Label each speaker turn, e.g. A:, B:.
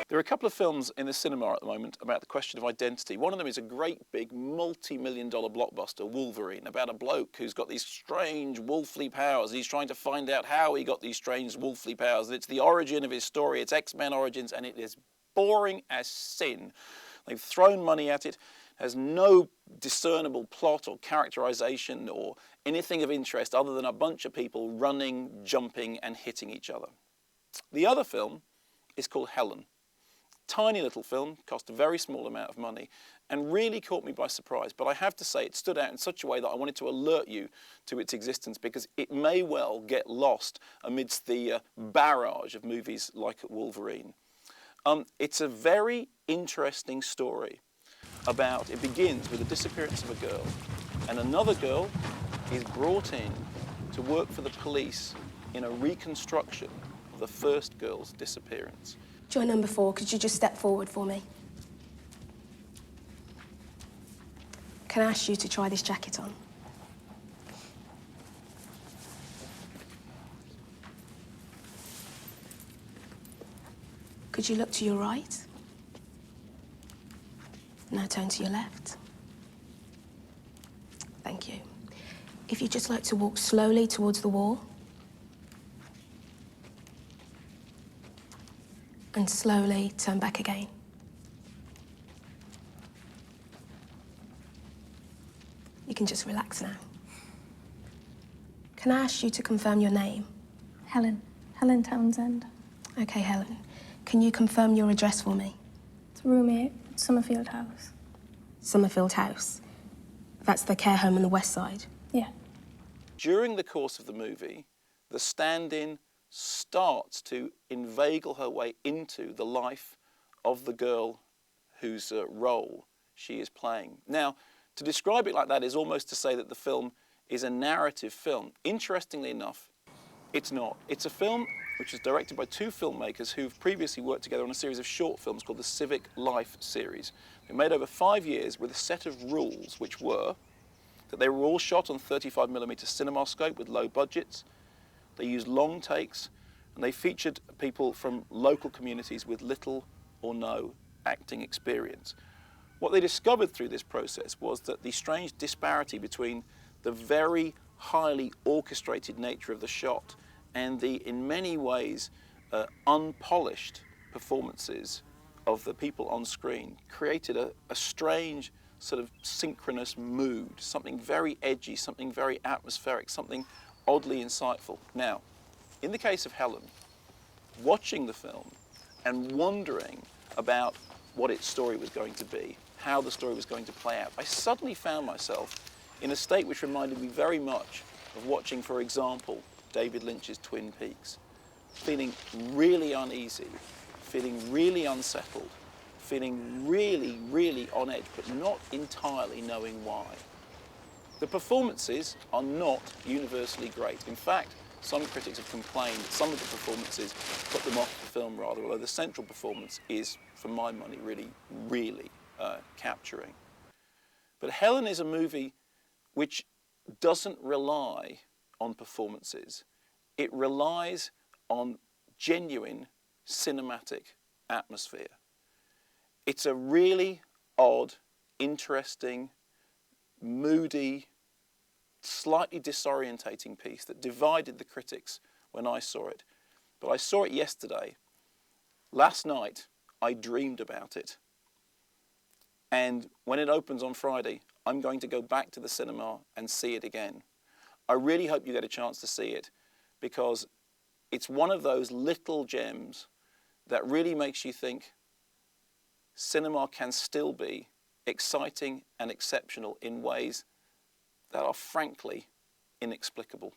A: There are a couple of films in the cinema at the moment about the question of identity. One of them is a great big multi-million-dollar blockbuster, Wolverine, about a bloke who's got these strange wolfly powers. He's trying to find out how he got these strange wolfly powers. It's the origin of his story. It's X-Men Origins, and it is boring as sin. They've thrown money at it. Has no discernible plot or characterization or anything of interest other than a bunch of people running, jumping, and hitting each other. The other film is called Helen. Tiny little film, cost a very small amount of money, and really caught me by surprise. But I have to say it stood out in such a way that I wanted to alert you to its existence, because it may well get lost amidst the barrage of movies like Wolverine. It's a very interesting story about, it begins with the disappearance of a girl, and another girl is brought in to work for the police in a reconstruction of the first girl's disappearance.
B: Join number 4, could you just step forward for me? Can I ask you to try this jacket on? Could you look to your right? Now turn to your left. Thank you. If you'd just like to walk slowly towards the wall. And slowly turn back again. You can just relax now. Can I ask you to confirm your name?
C: Helen. Helen Townsend.
B: Okay, Helen. Can you confirm your address for me?
C: It's room 8, Summerfield House.
B: Summerfield House. That's the care home on the west side?
C: Yeah.
A: During the course of the movie, the stand-in starts to inveigle her way into the life of the girl whose role she is playing. Now, to describe it like that is almost to say that the film is a narrative film. Interestingly enough, it's not. It's a film which is directed by 2 filmmakers who've previously worked together on a series of short films called the Civic Life series. They made over 5 years with a set of rules, which were that they were all shot on 35mm CinemaScope with low budgets. They used long takes, and they featured people from local communities with little or no acting experience. What they discovered through this process was that the strange disparity between the very highly orchestrated nature of the shot and the, in many ways, unpolished performances of the people on screen created a strange sort of synchronous mood, something very edgy, something very atmospheric, something oddly insightful. Now, in the case of Helen, watching the film and wondering about what its story was going to be, how the story was going to play out, I suddenly found myself in a state which reminded me very much of watching, for example, David Lynch's Twin Peaks, feeling really uneasy, feeling really unsettled, feeling really, really on edge, but not entirely knowing why. The performances are not universally great. In fact, some critics have complained that some of the performances put them off the film rather, although the central performance is, for my money, really, really capturing. But Helen is a movie which doesn't rely on performances. It relies on genuine cinematic atmosphere. It's a really odd, interesting, moody, slightly disorientating piece that divided the critics when I saw it. But I saw it yesterday. Last night, I dreamed about it. And when it opens on Friday, I'm going to go back to the cinema and see it again. I really hope you get a chance to see it, because it's one of those little gems that really makes you think cinema can still be exciting and exceptional in ways that are frankly inexplicable.